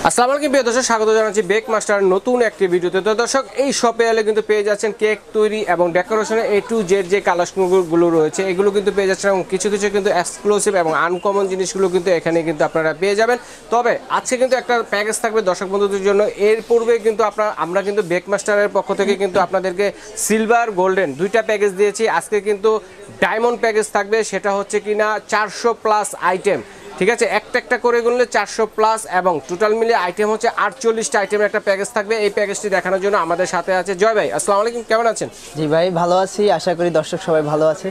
আসসালামু আলাইকুম প্রিয় দর্শক, স্বাগত জানাচ্ছি বেক মাস্টার নতুন একটি ভিডিওতে। তো দর্শক, এই শপে এলে কিন্তু পেয়ে যাচ্ছেন কেক তৈরি এবং ডেকোরেশনের A to Z যে কালেকশনগুলো রয়েছে এগুলো কিন্তু পেয়ে যাচ্ছেন, এবং কিছু কিছু কিন্তু এক্সক্লুসিভ এবং আনকমন জিনিসগুলো কিন্তু এখানে কিন্তু আপনারা পেয়ে যাবেন। তবে আজকে কিন্তু একটা প্যাকেজ থাকবে দর্শক বন্ধুদের জন্য। এর পূর্বে কিন্তু আমরা কিন্তু বেক মাস্টারের পক্ষ থেকে কিন্তু আপনাদেরকে সিলভার গোল্ডেন দুইটা প্যাকেজ দিয়েছি। আজকে কিন্তু ডায়মন্ড প্যাকেজ থাকবে, সেটা হচ্ছে কিনা 400+ আইটেম। ঠিক আছে, একটা করে গুনলে 400+ এবং টোটাল মিলে আইটেম হচ্ছে 48টা আইটেমের একটা প্যাকেজ থাকবে। এই প্যাকেজটি দেখানোর জন্য আমাদের সাথে আছে জয় ভাই। আসসালামু আলাইকুম, কেমন আছেন? জি ভাই, ভালো আছি, আশা করি দর্শক সবাই ভালো আছে।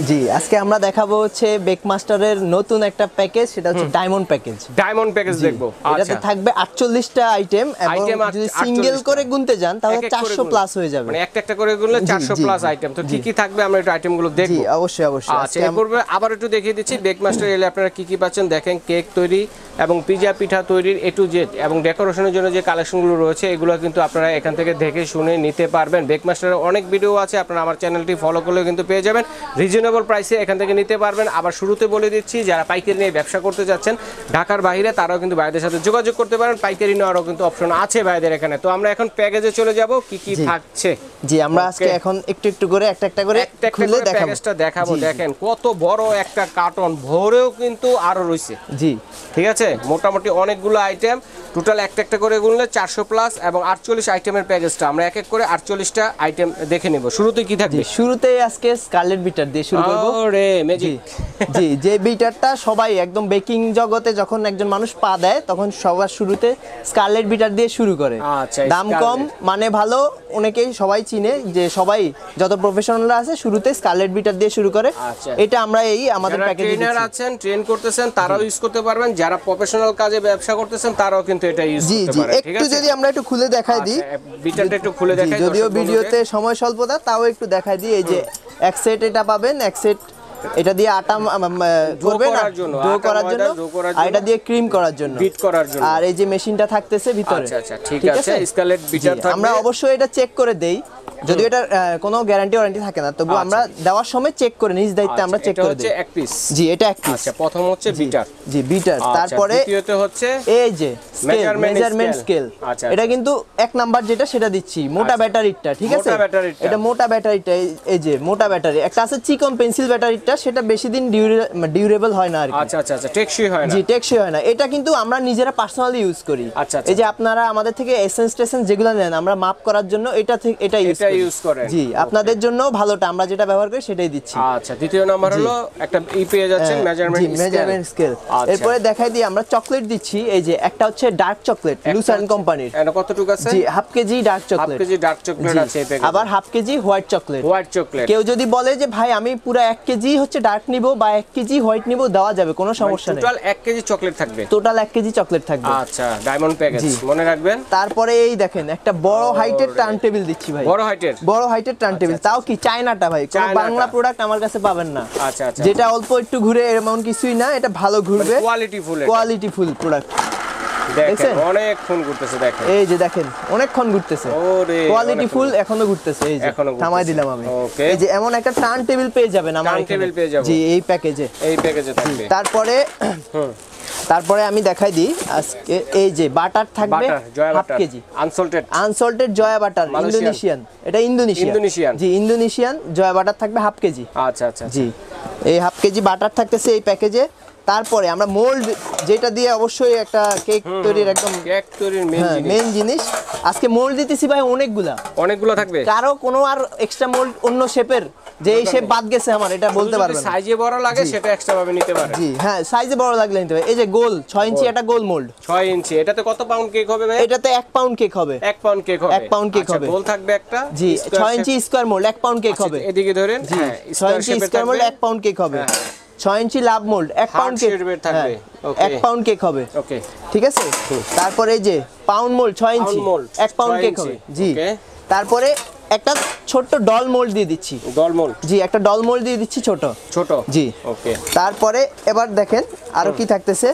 জি, আজকে আমরা দেখাবো হচ্ছে বেক মাস্টারের নতুন একটা প্যাকেজ, সেটা হচ্ছে ডায়মন্ড প্যাকেজ। ডায়মন্ড প্যাকেজ দেখবো। এটাতে থাকবে 48টা আইটেম, এবং যদি সিঙ্গেল করে গুনতে যান তাহলে 400+ হয়ে যাবে। মানে একটা করে গুনলে 400+ আইটেম। তো কি কি থাকবে আমরা একটু আইটেমগুলো দেখব। জি অবশ্যই অবশ্যই। আচ্ছা, এরপর আবার একটু দেখিয়ে দিচ্ছি বেক মাস্টার এলে আপনারা কি কি পাচ্ছেন। দেখেন, কেক তৈরি এবং পিজা পিঠা তৈরির A to Z এবং ডেকোরেশনের জন্য যে কালেকশনগুলো রয়েছে এগুলো কিন্তু আপনারা এখান থেকে দেখে শুনে নিতে পারবেন। বেক মাস্টারের অনেক ভিডিও আছে, আপনারা আমার চ্যানেলটি ফলো করলেও কিন্তু পেয়ে যাবেন। রিজনেবল প্রাইসে এখান থেকে নিতে পারবেন। আবার শুরুতে বলে দিচ্ছি, যারা পাইকারি নিয়ে ব্যবসা করতে যাচ্ছেন ঢাকার বাইরে, তারাও কিন্তু ভাইদের সাথে যোগাযোগ করতে পারেন। পাইকারি নেওয়ারও কিন্তু অপশন আছে ভাইদের এখানে। তো আমরা এখন প্যাকেজে চলে যাব, কি কি থাকছে। জি, আমরা আজকে এখন একটু করে একটা করে খুলে প্যাকেজটা দেখাবো। দেখেন কত বড় একটা কার্টন, ভরেও কিন্তু আরো রয়েছে। জি ঠিক আছে, মোটামুটি অনেকগুলো আইটেম, টোটাল একটা করে গুনলে 400+ এবং 48 আইটেমের প্যাকেজটা আমরা এক এক করে 48টা আইটেম দেখে নিব। শুরুতে কি থাকবে? শুরুতে আজকে স্কারলেট বিটার দিয়ে শুরু করব। ওরে ম্যাজিক। জি, যে বিটারটা সবাই একদম বেকিং জগতে যখন একজন মানুষ পা দেয় তখন সবার শুরুতে স্কারলেট বিটার দিয়ে শুরু করে। আচ্ছা, দাম কম মানে ভালো, অনেকেই সবাই চিনে, যে সবাই যত প্রফেশনালরা আছে শুরুতে স্কারলেট বিটার দিয়ে শুরু করে। আচ্ছা, এটা আমরা এই আমাদের প্যাকেজে ট্রেনার আছেন, ট্রেন করতেছেন, তারাও ইউজ করতে পারবেন। যারা প্রফেশনাল কাজে ব্যবসা করতেছেন তারাও কিন্তু এটা ইউজ করতে পারেন। ঠিক আছে, একটু যদি আমরা একটু খুলে দেখাই দিই, বিটারটা একটু খুলে দেখাই। যদিও ভিডিওতে সময় স্বল্পতা, তাও একটু দেখাই দিই। এই যে এক সেট এটা পাবেন, এক সেট এটা দিয়ে আটা করবেন ডো করার জন্য, আর এটা দিয়ে ক্রিম করার জন্য, বিট করার জন্য। আর এই যে মেশিনটা থাকতেছে ভিতরে। আচ্ছা আচ্ছা, ঠিক আছে। স্কারলেট বিটার থাকবে। আমরা অবশ্যই এটা চেক করে দেই, যদিও এটা কোনো গ্যারান্টি ওয়ারেন্টি থাকে না, তবু আমরা দেওয়ার সময় চেক করে, নিজ দায়িত্বে আমরা চেক করে দেই। এটা হচ্ছে এক পিস। জি, এটা এক পিস। আচ্ছা, প্রথম হচ্ছে বিটার। জি, বিটার। তারপরে দ্বিতীয়তে হচ্ছে এই যে মেজারমেন্ট স্কেল। এটা কিন্তু এক নাম্বার যেটা সেটা দিচ্ছি, মোটা ব্যাটারিটা। ঠিক আছে, এটা মোটা ব্যাটারিটা। এই যে মোটা ব্যাটারি একটা আছে, চিকন পেন্সিল ব্যাটারিটা, সেটা বেশি দিন ডিউরেবল হয় না আর কি। আচ্ছা আচ্ছা আচ্ছা, টেকসই হয় না। জি, টেকসই হয় না। এটা কিন্তু আমরা নিজেরা পার্সোনালি ইউজ করি। আচ্ছা, এই যে আপনারা আমাদের থেকে এসেন্স যেগুলো নেন, আমরা মাপ করার জন্য এটা ইউজ করেন। জি, আপনাদের জন্য ভালোটা আমরা যেটা ব্যবহার করি সেটাই দিচ্ছি। আচ্ছা, দ্বিতীয় নাম্বার হলো একটা পেয়ে যাচ্ছেন মেজারমেন্ট স্কেল। এরপরে দেখাই দিই আমরা চকলেট দিচ্ছি। এই যে একটা হচ্ছে ডার্ক চকলেট, লুসান কোম্পানির। এটা কতটুকু আছে? জি, half KG dark chocolate. Half KG dark chocolate আছে এই প্যাকেজে। আবার half KG white chocolate. White chocolate কেউ যদি বলে যে ভাই আমি পুরো 1 কেজি হচ্ছে ডার্ক নিব বা 1 কেজি হোয়াইট নিব, দেওয়া যাবে, কোনো সমস্যা নেই। টোটাল 1 কেজি চকলেট থাকবে। টোটাল 1 কেজি চকলেট থাকবে। আচ্ছা, ডায়মন্ড প্যাকেজ মনে রাখবেন। তারপরে এই দেখেন একটা বড় হাইটের টার্ন টেবিল দিচ্ছি ভাই। বড় হাইটের টার্ন টেবিল, তাও কি চায়নাটা ভাই, কোনো বাংলা প্রোডাক্ট আমার কাছে পাবেন না। আচ্ছা আচ্ছা, যেটা অল্প একটু ঘুরে এমন কিছুই না, এটা ভালো ঘুরবে, কোয়ালিটিফুল প্রোডাক্ট। দেখেন অনেকক্ষণ ঘুরতেছে। দেখেন এই যে দেখেন অনেকক্ষণ ঘুরতেছে, ওরে কোয়ালিটিফুল এখনো ঘুরতেছে। এই যে থামাই দিলাম আমি। এই যে এমন একটা টার্ন টেবিল পেয়ে যাবেন আমার এখানে। জি, এই প্যাকেজে থাকবে। তারপরে আমি দেখাই দিই আজকে এই যে বাটার থাকবে half KG, unsalted Jaya butter, Indonesian. এটা ইন্দোনেশিয়ান। জি, ইন্দোনেশিয়ান জয়া বাটার থাকবে হাফ কেজি। আচ্ছা আচ্ছা, জি, এই হাফ কেজি বাটার থাকতেছে এই প্যাকেজে। তারপরে আমরা মোল্ড যেটা দিয়ে অবশ্যই একটা কেক তৈরির একদম মেইন জিনিস, আজকে মোল্ড দিতেছি ভাই অনেকগুলো থাকবে। কারো কোনো আর এক্সট্রা মোল্ড অন্য শেপের যে এই শেপ বাদ গেছে আমার, এটা বলতে পারবেন। সাইজে বড় লাগে সেটা এক্সট্রা ভাবে নিতে পারেন। জি হ্যাঁ, সাইজে বড় লাগলে নিতে পারেন। এই যে গোল 6 ইঞ্চি একটা গোল মোল্ড, 6 ইঞ্চি। এটাতে কত পাউন্ড কেক হবে ভাই? এটাতে 1 পাউন্ড কেক হবে। 1 পাউন্ড কেক হবে। 1 পাউন্ড কেক হবে। গোল থাকবে একটা। জি, 6 ইঞ্চি স্কয়ার মোল্ড 1 পাউন্ড কেক হবে। এদিকে ধরেন, হ্যাঁ, 6 ইঞ্চি স্কয়ার মোল্ড 1 পাউন্ড কেক হবে। 6 ইঞ্চি লাভ মোল্ড 1 পাউন্ড কেক থাকবে। 1 পাউন্ড কেক হবে। ওকে, ঠিক আছে। তারপরে এই যে পাউন্ড মোল্ড 6 ইঞ্চি 1 পাউন্ড কেক হবে। জি, তারপরে একটা ছোট ডল মোল্ড দিয়ে দিচ্ছি। জি, একটা ডল মোল্ড দিয়ে দিচ্ছি ছোট। জি, ওকে। তারপরে এবার দেখেন আরো কি থাকতেছে।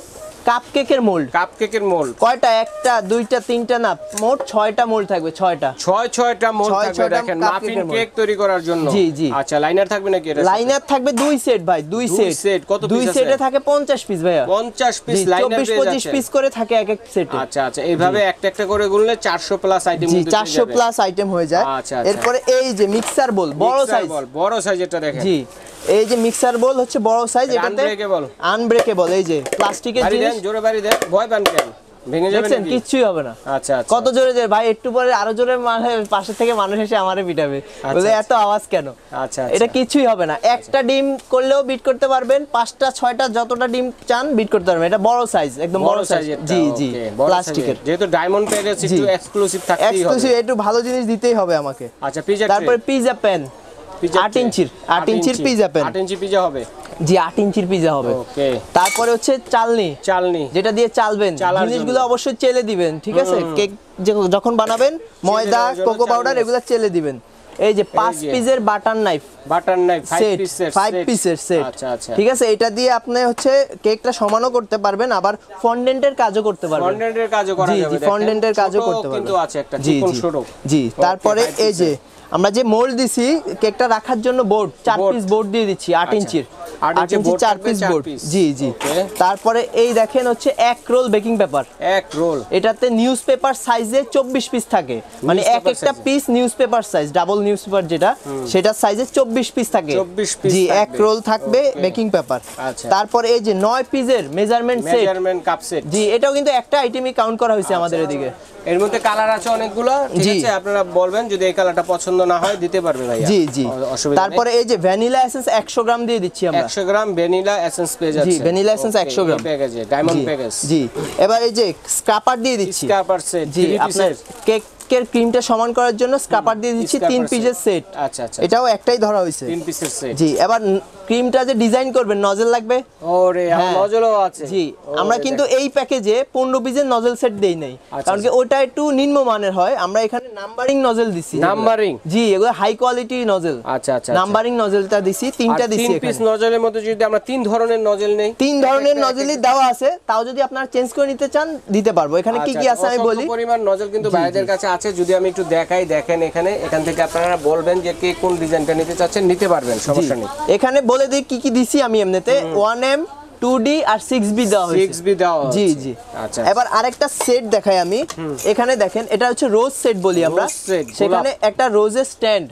কাপকেকের মোল্ড। কাপকেকের মোল্ড কয়টা? একটা, দুইটা, তিনটা না, মোট 6টা মোল্ড থাকবে। 6টা মোল্ড থাকবে দেখেন মাফিন কেক তৈরি করার জন্য। জি জি। আচ্ছা লাইনার থাকবে নাকি এটা? লাইনার থাকবে 2 সেট ভাই, 2 সেট। কত পিস আছে? 2 সেটে থাকে 50 পিস ভাইয়া। 50 পিস লাইনার পেয়ে যাচ্ছে। 24-25 পিস করে থাকে এক এক সেটে। আচ্ছা আচ্ছা, এইভাবে একটা একটা করে গুনলে 400 প্লাস আইটেম জি 400 প্লাস আইটেম হয়ে যায়। আচ্ছা। এরপরে এই যে মিক্সার বোল বড় সাইজ, বড় সাইজ এটা দেখেন। জি এই যে মিক্সার বোল হচ্ছে বড় সাইজ, এটাতে আনব্রেকেবল। এই যে প্লাস্টিকের জিনিস, জোরে বাড়ি দেন, ভয় পান কেন? ভেঙে যাবে নাকি? কিছুই হবে না। আচ্ছা কত জোরে যে ভাই, একটু পরে আরো জোরে মানে পাশে থেকে মানুষ এসে আমারে পিটাবে, বলে এত আওয়াজ কেন? আচ্ছা এটা কিছুই হবে না। একটা ডিম করলেও বিট করতে পারবেন, 5টা 6টা যতটা ডিম চান বিট করতে পারবেন। এটা বড় সাইজ, একদম বড় সাইজ। জি জি, প্লাস্টিকের। যেহেতু ডায়মন্ড পেয়ে গেছে একটু এক্সক্লুসিভ থাকতেই হবে। এক্সক্লুসিভ, একটু ভালো জিনিস দিতেই হবে আমাকে। আচ্ছা পিজা, তারপরে পিজা প্যান 8 ইঞ্চির পিজা প্যান। 8 ইঞ্চি পিজা হবে। জি 8 ইঞ্চির পিজা হবে। ওকে। তারপরে হচ্ছে চালনি, যেটা দিয়ে চালবেন। জিনিসগুলো অবশ্যই চেলে দিবেন, ঠিক আছে? কেক যখন বানাবেন ময়দা, কোকো পাউডার এগুলো চেলে দিবেন। এই যে 5 পিসের বাটার নাইফ 5 পিসের সেট। আচ্ছা আচ্ছা, ঠিক আছে? এটা দিয়ে আপনি হচ্ছে কেকটা সমানও করতে পারবেন, আবার ফন্ডেন্টের কাজও করতে পারবেন। ফন্ডেন্টের কাজও করা যাবে। জি ফন্ডেন্টের কাজও করতে পারবেন। কিন্তু আছে একটা চিকন সরো। জি তারপরে এই যে আমরা যে মোল্ড দিছি কেকটা রাখার জন্য, বোর্ড 4 পিস বোর্ড দিয়ে দিচ্ছি 8 ইঞ্চির। 8 ইঞ্চি 4 পিস বোর্ড। জি জি। তারপরে এই দেখেন হচ্ছে 1 রোল বেকিং পেপার। 1 রোল, এটাতে নিউজ পেপার সাইজে 24 পিস থাকে, মানে এক একটা piece news paper size, double news paper যেটা, সেটা সাইজে 24 পিস থাকে। জি 1 রোল থাকবে বেকিং পেপার। তারপরে এই যে 9 পিসের মেজারমেন্ট কাপ সেট। জি এটাও কিন্তু একটা আইটেমই কাউন্ট করা হয়েছে আমাদের এদিকে। এর মধ্যে কালার আছে অনেকগুলো, ঠিক আছে? আপনারা বলবেন যদি এই কালারটা পছন্দ না হয় দিতে পারবে ভাইয়া। জি জি। তারপরে এই যে ভ্যানিলা এসেন্স 100 গ্রাম দিয়ে দিচ্ছি আমরা। 100 গ্রাম ভ্যানিলা এসেন্স পেয়ে যাচ্ছে। জি ভ্যানিলা এসেন্স 100 গ্রাম প্যাকেজে, ডায়মন্ড প্যাকেজ। জি এবার এই যে স্ক্রাপার দিয়ে দিচ্ছি। Scraper set. জি আপনার কেকের ক্রিমটা সমান করার জন্য স্ক্রাপার দিয়ে দিচ্ছি 3 পিসের সেট। আচ্ছা আচ্ছা, এটাও একটাই ধরা হয়েছে 3 পিসের সেট। জি এবার ক্রিমটা যে ডিজাইন করবেন, নজল লাগবে। ওরে নজলও আছে। জি আমরা কিন্তু এই প্যাকেজে 15 পিসের নজল সেট দেই নাই, কারণ কি ওটা একটু নিম্নমানের হয়। আমরা এখানে নাম্বারিং নজল দিছি। নাম্বারিং? জি এগুলো হাই কোয়ালিটি নজল। আচ্ছা আচ্ছা, নাম্বারিং নজলটা দিছি, 3টা দিছি। 3 পিস নজলের মধ্যে যদি আমরা 3 ধরনের নজল নেই, 3 ধরনের নজলই দেওয়া আছে, তাও যদি আপনারা চেঞ্জ করে নিতে চান দিতে পারবো। এখানে কি কি আছে আমি বলি। পরিমাণ নজল কিন্তু ভাইদের কাছে আছে, যদি আমি একটু দেখাই, দেখেন এখান থেকে আপনারা বলবেন যে কে কোন ডিজাইনটা নিতে চাচ্ছেন, নিতে পারবেন, সমস্যা নেই। এখানে বলে দিই কি কি দিছি আমি এমনিতে। 1M 2D আর 6B দেওয়া হয়েছে। 6B দেওয়া হয়েছে। জি জি। আচ্ছা এবার আরেকটা সেট দেখাই আমি। এখানে দেখেন এটা হচ্ছে রোজ সেট বলি আমরা। সেখানে একটা রোজের স্ট্যান্ড,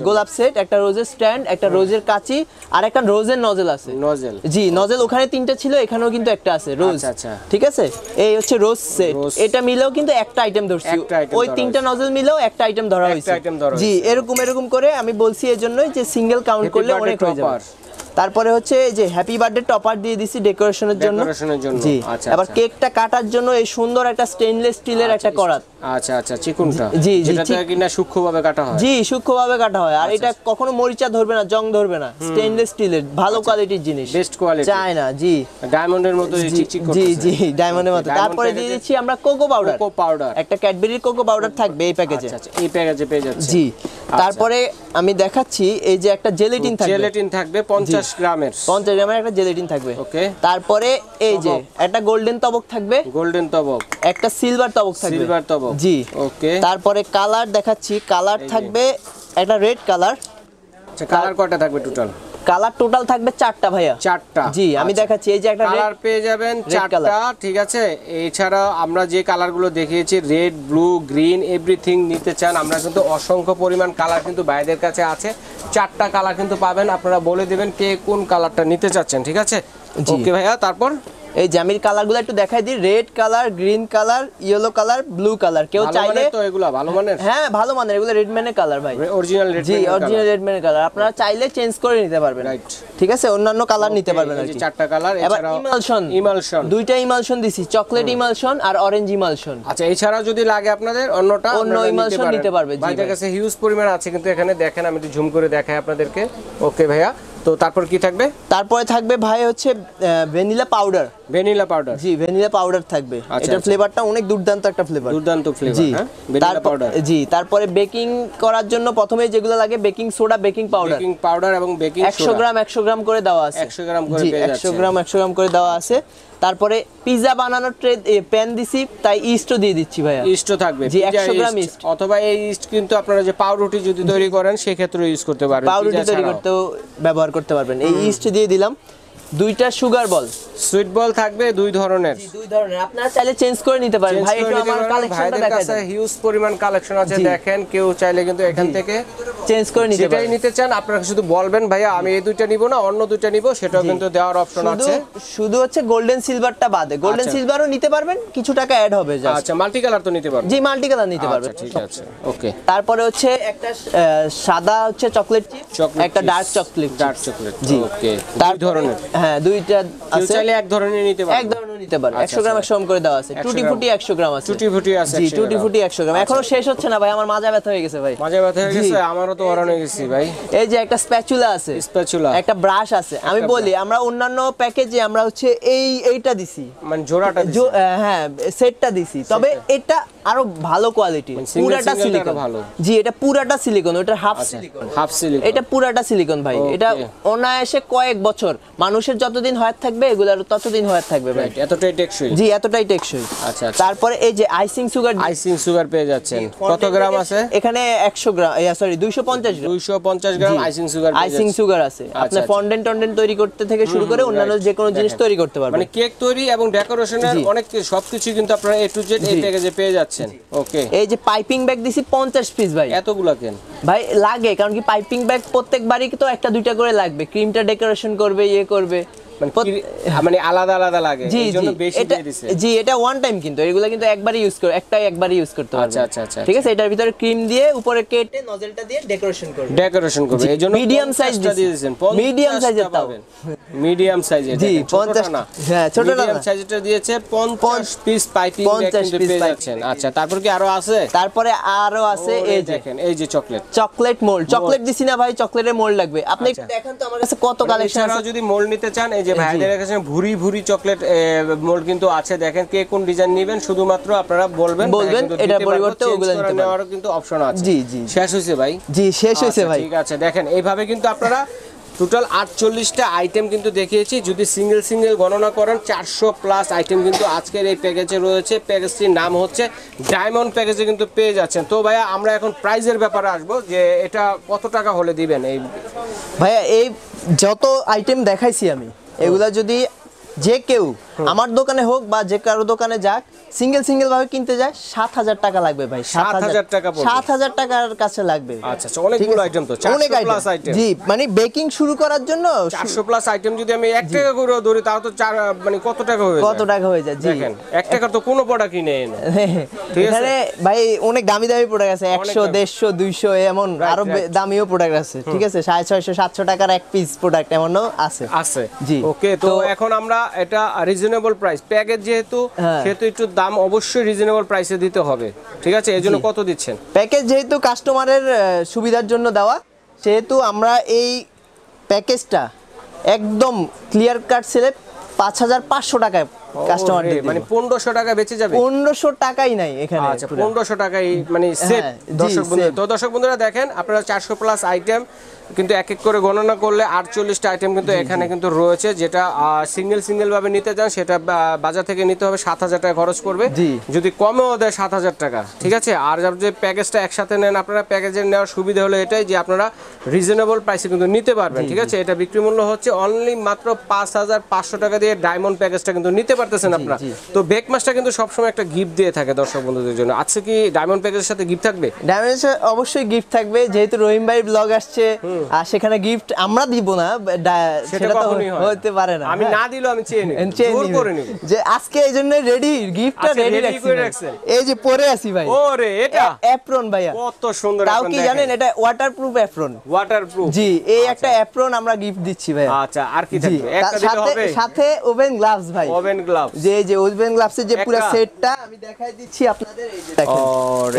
গোলাপ সেট, একটা রোজের স্ট্যান্ড, একটা রোজের কাঁচি আর একটা রোজের নজল আছে। নজল? জি নজল ওখানে 3টা ছিল, এখানেও কিন্তু একটা আছে রোজ। আচ্ছা, ঠিক আছে? এই হচ্ছে রোজ সেট। এটা মিলেও কিন্তু একটা আইটেম ধরছি, ওই 3টা নজল মিলেও একটা আইটেম ধরা হয়েছে। জি এরকম করে আমি বলছি এজন্যই যে সিঙ্গেল কাউন্ট করলে অনেক হয়ে যাবে। তারপরে হচ্ছে যে হ্যাপি বার্থডে টপার দিয়ে দিছি ডেকোরেশনের জন্য। জি এবার কেকটা কাটার জন্য এই সুন্দর একটা স্টেইনলেস স্টিলের একটা করাত। আচ্ছা আচ্ছা, চিকনটা? জি জি, যেটা কিনা সূক্ষ্মভাবে কাটা হয়। জি সূক্ষ্মভাবে কাটা হয়, আর এটা কখনো মরিচা ধরবে না, জং ধরবে না। স্টেইনলেস স্টিলের ভালো কোয়ালিটির জিনিস, বেস্ট কোয়ালিটি, চায় না। জি ডায়মন্ডের মতো চিকচিক করতেছে। জি জি ডায়মন্ডের মতো। তারপরে দিয়ে দিচ্ছি আমরা কোকো পাউডার। একটা ক্যাডবেরির কোকো পাউডার থাকবে এই প্যাকেজে। আচ্ছা এই প্যাকেজে পেয়ে যাচ্ছে। জি তারপরে আমি দেখাচ্ছি এই যে একটা জেলেটিন থাকবে 50 গ্রামের। 50 গ্রামের একটা জেলেটিন থাকবে। ওকে। তারপরে এই যে একটা গোল্ডেন তবক থাকবে। গোল্ডেন তবক। একটা সিলভার তবক থাকবে। সিলভার তবক। জি ওকে। তারপরে কালার দেখাচ্ছি, কালার থাকবে একটা রেড কালার। আচ্ছা কালার কয়টা থাকবে টোটাল? কালার টোটাল থাকবে 4টা ভাইয়া। 4টা? জি আমি দেখাচ্ছি। এই যে একটা কালার পেয়ে যাবেন 4টা, ঠিক আছে? এছাড়া আমরা যে কালারগুলো দেখিয়েছি, রেড, ব্লু, গ্রিন, এভরিথিং নিতে চান, আমরা কিন্তু অসংখ্য পরিমাণ কালার কিন্তু ভাইদের কাছে আছে। 4টা কালার কিন্তু পাবেন, আপনারা বলে দিবেন কে কোন কালারটা নিতে চাচ্ছেন, ঠিক আছে? ওকে ভাইয়া, তারপর এই জামির কালারগুলো একটু দেখাই দিই। Red colour, green colour, yellow colour, blue colour. কেউ চাইলে তো এগুলো ভালো মানের? হ্যাঁ ভালো মানের, এগুলো রেডম্যানের কালার ভাই, অরিজিনাল রেডম্যান। জি অরিজিনাল রেডম্যানের কালার। আপনারা চাইলে চেঞ্জ করে নিতে পারবেন, রাইট? ঠিক আছে, অন্যান্য কালার নিতে পারবেন আর কি। 4টা কালার। এছাড়া ইমালশন দুইটা ইমালশন দিছি, চকলেট ইমালশন আর অরেঞ্জ ইমালশন। আচ্ছা এছাড়া যদি লাগে আপনাদের অন্য ইমালশন নিতে পারবে। ভাইদের কাছে হিউজ পরিমাণ আছে কিন্তু এখানে দেখেন, আমি একটু জুম করে দেখাই আপনাদেরকে। ওকে ভাইয়া, তো তারপর কি থাকবে? তারপরে থাকবে ভাই হচ্ছে ভ্যানিলা পাউডার। Vanilla powder? জি ভ্যানিলা পাউডার থাকবে। এটার ফ্লেভারটা অনেক দুর্দান্ত একটা ফ্লেভার। দুর্দান্ত ফ্লেভার, হ্যাঁ ভ্যানিলা পাউডার। জি তারপরে বেকিং করার জন্য প্রথমে যেগুলো লাগে, বেকিং সোডা, বেকিং পাউডার এবং বেকিং সোডা 100 গ্রাম করে দেওয়া আছে। 100 গ্রাম করে পেয়ে যাচ্ছে। 100 গ্রাম করে দেওয়া আছে। তারপরে পিৎজা বানানোর ট্রে প্যান দিছি, তাই ইস্টও দিয়ে দিচ্ছি ভাইয়া। ইস্টও থাকবে, জি 100 গ্রাম ইস্ট। অথবা এই ইস্ট কিন্তু আপনারা যে পাউরুটি যদি তৈরি করেন সেই ক্ষেত্রে ইউজ করতে পারবেন, পাউরুটি তৈরি করতেও ব্যবহার করতে পারবেন। এই ইস্ট দিয়ে দিলাম। 2টা সুগার বল, সুইট বল থাকবে 2 ধরনের। জি 2 ধরনের, আপনারা চাইলে চেঞ্জ করে নিতে পারেন। ভাই একটু আমার কালেকশনটা দেখাই দেন। হিউজ পরিমাণ কালেকশন আছে, দেখেন কেউ চাইলে কিন্তু এখান থেকে চেঞ্জ করে নিতে পারেন। যেটাই নিতে চান আপনারা শুধু বলবেন ভাইয়া আমি এই 2টা নিব না অন্য 2টা নিব, সেটাও কিন্তু দেওয়ার অপশন আছে। শুধু হচ্ছে গোল্ডেন সিলভারটা বাদে, গোল্ডেন সিলভারও নিতে পারবেন, কিছু টাকা অ্যাড হবে জাস্ট। আচ্ছা, মাল্টি কালার তো নিতে পারবেন? জি মাল্টি কালার নিতে পারবেন। আচ্ছা ঠিক আছে, ওকে। তারপরে হচ্ছে একটা সাদা হচ্ছে চকলেট চিপ, একটা ডার্ক চকলেট। জি ওকে, দুই ধরনের। হ্যাঁ 2টা কেউ আছে, চাইলে এক ধরনের নিতে পারবেন। এক ধরনের নিতে পারবেন। 100 গ্রাম 100 গ্রাম করে দেওয়া আছে। টুটি ফুটি 100 গ্রাম আছে। টুটি ফুটি আছে, জি টুটি ফুটি 100 গ্রাম। এখনো শেষ হচ্ছে না ভাই, আমার মাজা ব্যথা হয়ে গেছে ভাই। মাজা ব্যথা হয়ে গেছে, আমারও তো হরান হয়ে গেছি ভাই। এই যে একটা স্প্যাচুলা আছে, স্প্যাচুলা, একটা ব্রাশ আছে। আমি বলি আমরা অন্যান্য প্যাকেজে আমরা হচ্ছে এইটা দিছি, মানে জোড়াটা দিছি, হ্যাঁ সেটটা দিছি, তবে এটা আরো ভালো কোয়ালিটি, পুরাটা সিলিকন। জি এটা পুরাটা সিলিকন, ওটা হাফ সিলিকন। হাফ সিলিকন, এটা পুরাটা সিলিকন ভাই। এটা অনায়াসে কয়েক বছর মানুষের যতদিন হায়াত থাকবে এগুলার ততদিন হায়াত থাকবে ভাই। এতটাই টেকসই। জি এতটাই টেকসই। আচ্ছা। তারপরে এই যে আইসিং সুগার, আইসিং সুগার পেয়ে যাচ্ছেন। কত গ্রাম আছে এখানে? 100 গ্রাম, সরি 250 গ্রাম। 250 গ্রাম আইসিং সুগার। আইসিং সুগার আছে। আপনি ফন্ডেন্ট টন্ডেন্ট তৈরি করতে থেকে শুরু করে অন্যান্য যে কোনো জিনিস তৈরি করতে পারবেন। মানে কেক তৈরি এবং ডেকোরেশনের অনেক সবকিছু কিন্তু আপনারা A to Z এই প্যাকেজে পেয়ে যাচ্ছেন। ওকে। এই যে পাইপিং ব্যাগ দিছি 50 পিস ভাই। এতগুলা কেন ভাই? লাগে, কারণ কি পাইপিং ব্যাগ প্রত্যেকবারই তো একটা দুইটা করে লাগবে, ক্রিমটা ডেকোরেশন করবে, ইয়ে করবে, মানে আলাদা আলাদা লাগে, এইজন্য বেশি দিয়ে দিয়েছে। জি এটা ওয়ান টাইম, কিন্তু এগুলা কিন্তু একবারই ইউজ করে, একবারই ইউজ করতে পারবে। আচ্ছা। ঠিক আছে, এটার ভিতরে ক্রিম দিয়ে উপরে কেটে নজলটা দিয়ে ডেকোরেশন করবে। এইজন্য মিডিয়াম সাইজ দিয়েছেন। মিডিয়াম সাইজের তাও, মিডিয়াম সাইজের। জি 50 না, হ্যাঁ ছোট না, মিডিয়াম সাইজটা দিয়েছে। 50 পিস পাইপিং ব্যাগ কিন্তু পেয়ে যাচ্ছেন। আচ্ছা, তারপর কি আরো আছে? তারপরে আরো আছে। এই যে দেখেন, এই যে চকলেট মোল্ড, চকলেট দিছি না ভাই, চকলেটের মোল্ড লাগবে। আপনি একটু দেখান তো আমার কাছে কত কালেকশন আছে। যদি মোল্ড নিতে চান, এই যে ভাইদের কাছে ভুরি ভুরি চকলেট মোল্ড কিন্তু আছে। দেখেন কে কোন ডিজাইন নেবেন শুধুমাত্র আপনারা বলবেন, এটার পরিবর্তে ওগুলো নিতে নেওয়ারও কিন্তু অপশন আছে। জি শেষ হইছে ভাই? জি শেষ হইছে ভাই। ঠিক আছে, দেখেন এইভাবে কিন্তু আপনারা টোটাল 48টা আইটেম কিন্তু দেখিয়েছি। যদি সিঙ্গেল গণনা করেন 400 প্লাস আইটেম কিন্তু আজকের এই প্যাকেজে রয়েছে। প্যাকেজটির নাম হচ্ছে ডায়মন্ড প্যাকেজে কিন্তু পেয়ে যাচ্ছেন। তো ভাইয়া আমরা এখন প্রাইজের ব্যাপারে আসবো, যে এটা কত টাকা হলে দিবেন? এই ভাইয়া এই যত আইটেম দেখাইছি আমি, এগুলা যদি যে কেউ আমার দোকানে হোক বা যে কারো দোকানে যাক, সিঙ্গেল ভাবে কিনতে যায় 7000 টাকা লাগবে ভাই। 7000 টাকা পড়বে। 7000 টাকার কাছে লাগবে। আচ্ছা, অনেকগুলো আইটেম তো, 400 প্লাস আইটেম। জি মানে বেকিং শুরু করার জন্য 400 প্লাস আইটেম যদি আমি 1 টাকা করে ধরি তাও তো মানে কত টাকা হয়ে যায়? কত টাকা হয়ে যায়? জি দেখেন 1 টাকার তো কোনো প্রোডাক্ট কিনে না। ঠিক আছে, এখানে ভাই অনেক দামি প্রোডাক্ট আছে, 100 150 200 এমন আরো দামিও প্রোডাক্ট আছে। ঠিক আছে, 650 700 টাকার এক পিস প্রোডাক্ট এমনও আছে। জি ওকে। তো এখন আমরা এটা রিজনেবল প্রাইস প্যাকেজ যেহেতু একটু দাম অবশ্যই রিজনেবল প্রাইসে দিতে হবে। ঠিক আছে, এজন্য কত দিচ্ছেন? প্যাকেজ যেহেতু কাস্টমারের সুবিধার জন্য দেওয়া, সেহেতু আমরা এই প্যাকেজটা একদম ক্লিয়ার কাট সেলে 5500 টাকায় কাস্টমার দিবে। মানে 1500 টাকা বেঁচে যাবে। 1500 টাকাই নাই এখানে। আচ্ছা, 1500 টাকাই মানে সেট। দর্শক বন্ধুরা, তো দর্শক বন্ধুরা দেখেন, আপনারা 400 প্লাস আইটেম কিন্তু এক এক করে গণনা করলে 48টা আইটেম কিন্তু এখানে কিন্তু রয়েছে। যেটা সিঙ্গেল ভাবে নিতে চান সেটা বাজার থেকে নিতে হবে 7000 টাকা খরচ করবে। যদি কমেও দেয় 7000 টাকা। ঠিক আছে, আর যে প্যাকেজটা একসাথে নেন আপনারা, প্যাকেজের নেওয়ার সুবিধা হলো এটাই যে আপনারা রিজনেবল প্রাইসে কিন্তু নিতে পারবেন। ঠিক আছে, এটা বিক্রি মূল্য হচ্ছে অনলি মাত্র 5500 টাকা দিয়ে ডায়মন্ড প্যাকেজটা কিন্তু নিতে পারতেছেন আপনারা। তো বেক মাস্টার কিন্তু সবসময় একটা গিফট দিয়ে থাকে দর্শক বন্ধুদের জন্য। আজকে কি ডায়মন্ড প্যাকেজের সাথে গিফট থাকবে? ডায়মন্ডের অবশ্যই গিফট থাকবে, যেহেতু রহিম ভাই ব্লগ আসছে আর সেখানে গিফট আমরা দিব না, সেটা তো হতে পারে না। আমি না দিলেও আমি চেয়ে নিব যে আজকে এইজন্য রেডি, গিফটটা রেডি করে রাখছেন। এই যে পরে আছি ভাই। ওরে এটা অ্যাপ্রন ভাইয়া, কত সুন্দর। তাও কি জানেন এটা ওয়াটারপ্রুফ অ্যাপ্রন। ওয়াটারপ্রুফ, জি এই একটা অ্যাপ্রন আমরা গিফট দিচ্ছি ভাই। আচ্ছা, আর কি থাকবে? একটা দিতে হবে সাথে ওভেন গ্লাভস ভাই। ওভেন গ্লাভস, যে ওভেন গ্লাভসের যে পুরো সেটটা আমি দেখাই দিচ্ছি আপনাদের। এই যে দেখেন,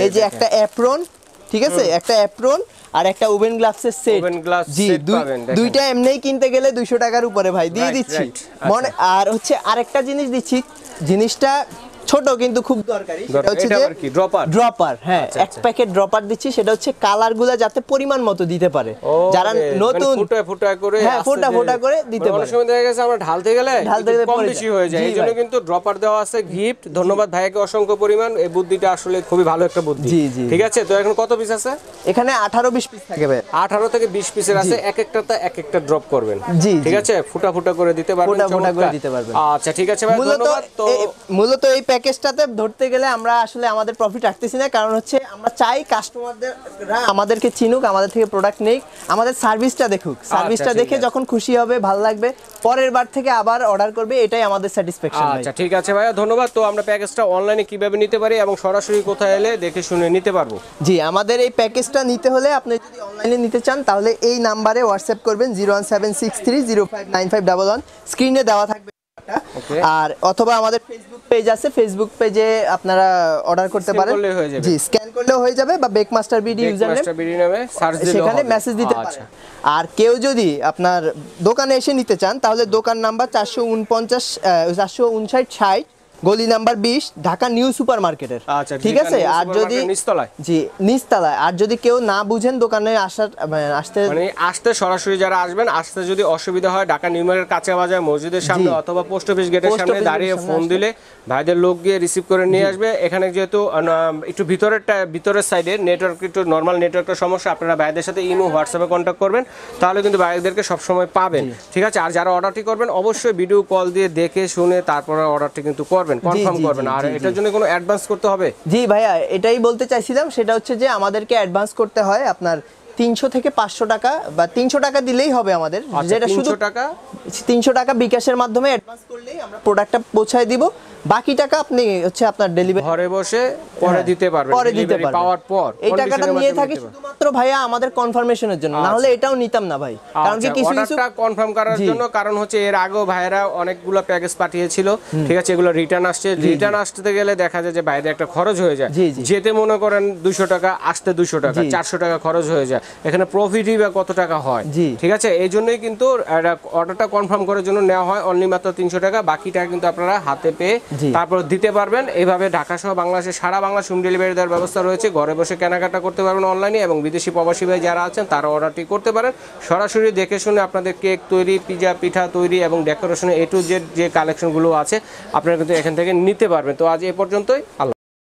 এই যে একটা অ্যাপ্রন, ঠিক আছে, একটা অ্যাপ্রন আর একটা ওভেন গ্লাভসের সেট। জি দুইটা এমনিই কিনতে গেলে 200 টাকার উপরে ভাই দিয়ে দিচ্ছি মনে। আর হচ্ছে আরেকটা জিনিস দিচ্ছি, জিনিসটা ছোট কিন্তু খুব দরকারি, সেটা হচ্ছে যে ড্রপার। হ্যাঁ, এক প্যাকেট ড্রপার দিচ্ছি, সেটা হচ্ছে কালারগুলো যাতে পরিমাণ মতো দিতে পারে, যারা নতুন ফুটা করে হ্যাঁ ফোটা করে দিতে পারে। অনেক সময় দেখা গেছে আমরা ঢালতে গেলে কম বেশি হয়ে যায়, এইজন্য কিন্তু ড্রপার দেওয়া আছে গিফট। ধন্যবাদ ভাইকে অসংখ্য পরিমাণ, এই বুদ্ধিটা আসলে খুবই ভালো একটা বুদ্ধি। ঠিক আছে, তো এখন কত পিস আছে? এখানে 18-20 পিস থাকে ভাই, 18 থেকে 20 পিসের আছে, এক একটাতে এক একটা ড্রপ করবেন। ঠিক আছে, ফুটা করে দিতে পারবেন, ফুটা করে দিতে পারবেন। আচ্ছা ঠিক আছে ভাই, ধন্যবাদ। তো মূলত এই প্যাকেজটাতে ধরতে গেলে আমরা আসলে আমাদের প্রফিট রাখতেছি না, কারণ হচ্ছে আমরা চাই কাস্টমাররা আমাদেরকে চিনুক, আমাদের থেকে প্রোডাক্ট নেই, আমাদের সার্ভিসটা দেখুক, সার্ভিসটা দেখে যখন খুশি হবে, ভালো লাগবে, পরের বার থেকে আবার অর্ডার করবে, এটাই আমাদের স্যাটিসফ্যাকশন। আচ্ছা ঠিক আছে ভাইয়া, ধন্যবাদ। তো আমরা প্যাকেজটা অনলাইনে কিভাবে নিতে পারি এবং সরাসরি কোথায় এলে দেখে শুনে নিতে পারবো? জি, আমাদের এই প্যাকেজটা নিতে হলে আপনি যদি অনলাইনে নিতে চান তাহলে এই নাম্বারে হোয়াটসঅ্যাপ করবেন 01763059511, স্ক্রিনে দেওয়া থাকবে। আর অথবা আমাদের ফেসবুক পেজ আছে, ফেসবুক পেজে আপনারা অর্ডার করতে পারেন। জি, স্ক্যান করলেও হয়ে যাবে, বা বেকমাস্টার বিডি ইউজারনেমে সার্চ দিলে সেখানে মেসেজ দিতে পারেন। আর কেউ যদি আপনার দোকানে এসে নিতে চান তাহলে দোকান নাম্বার 459 গলি নাম্বার 20, ঢাকা নিউ সুপার মার্কেটের। ঠিক আছে, আর যদি জি নিচতলায়, আর যদি কেউ না বুঝেন দোকানে আসতে সরাসরি যারা আসবেন, আসতে যদি অসুবিধা হয়, ঢাকা নিউ মার্কেট কাঁচা বাজার মসজিদের সামনে অথবা পোস্ট অফিস গেটের সামনে দাঁড়িয়ে ফোন দিলে ভাইদের লোক গিয়ে রিসিভ করে নিয়ে আসবে। এখানে যেহেতু একটু ভিতরের সাইডে নেটওয়ার্ক, একটু নর্মাল নেটওয়ার্কের সমস্যা, আপনারা ভাইদের সাথে ইমো হোয়াটসঅ্যাপে কন্ট্যাক্ট করবেন, তাহলে কিন্তু ভাইদেরকে সবসময় পাবেন। ঠিক আছে, আর যারা অর্ডারটি করবেন অবশ্যই ভিডিও কল দিয়ে দেখে শুনে তারপরে অর্ডারটি কিন্তু করবেন, কনফার্ম করবেন। আর এটার জন্য কোনো অ্যাডভান্স করতে হবে? জি ভাইয়া, এটাই বলতে চাইছিলাম, সেটা হচ্ছে যে আমাদেরকে অ্যাডভান্স করতে হয় আপনার 300 থেকে 500 টাকা, বা 300 টাকা দিলেই হবে আমাদের, যেটা শুধু 300 টাকা বিকাশের মাধ্যমে অ্যাডভান্স করলেই আমরা প্রোডাক্টটা পৌঁছায় দিব। বাকি টাকা আপনি হচ্ছে আপনার ডেলিভারি ঘরে বসে পরে দিতে পারবেন, পরে দিতে পারবেন পাওয়ার পর। এই টাকাটা নিয়ে থাকি শুধুমাত্র ভাইয়া আমাদের কনফার্মেশনের জন্য, না হলে এটাও নিতাম না ভাই, কারণ কি কিছু অর্ডারটা কনফার্ম করার জন্য। কারণ হচ্ছে এর আগেও ভাইরা অনেকগুলো প্যাকেজ পাঠিয়েছিল, ঠিক আছে, এগুলো রিটার্ন আসতে গেলে দেখা যায় যে বাইরে একটা খরচ হয়ে যায়, যেতে মনে করেন 200 টাকা, আসতে 200 টাকা, 400 টাকা খরচ হয়ে যায়, এখানে প্রফিটই বা কত টাকা হয়। ঠিক আছে, এই জন্যই কিন্তু অর্ডারটা কনফার্ম করার জন্য নেওয়া হয় অনলি মাত্র 300 টাকা। বাকি টাকা কিন্তু আপনারা হাতে পেয়ে তারপর দিতে পারবেন। এইভাবে ঢাকা সহ বাংলাদেশের সারা বাংলা হোম ডেলিভারি দেওয়ার ব্যবস্থা রয়েছে। ঘরে বসে কেনাকাটা করতে পারবেন অনলাইনে, এবং বিদেশি প্রবাসী ভাই যারা আছেন তারা অর্ডারটি করতে পারেন। সরাসরি দেখে শুনে আপনাদের কেক তৈরি, পিজা পিঠা তৈরি এবং ডেকোরেশনের A to Z যে কালেকশনগুলো আছে আপনারা কিন্তু এখান থেকে নিতে পারবেন। তো আজ এ পর্যন্তই, আল্লাহ।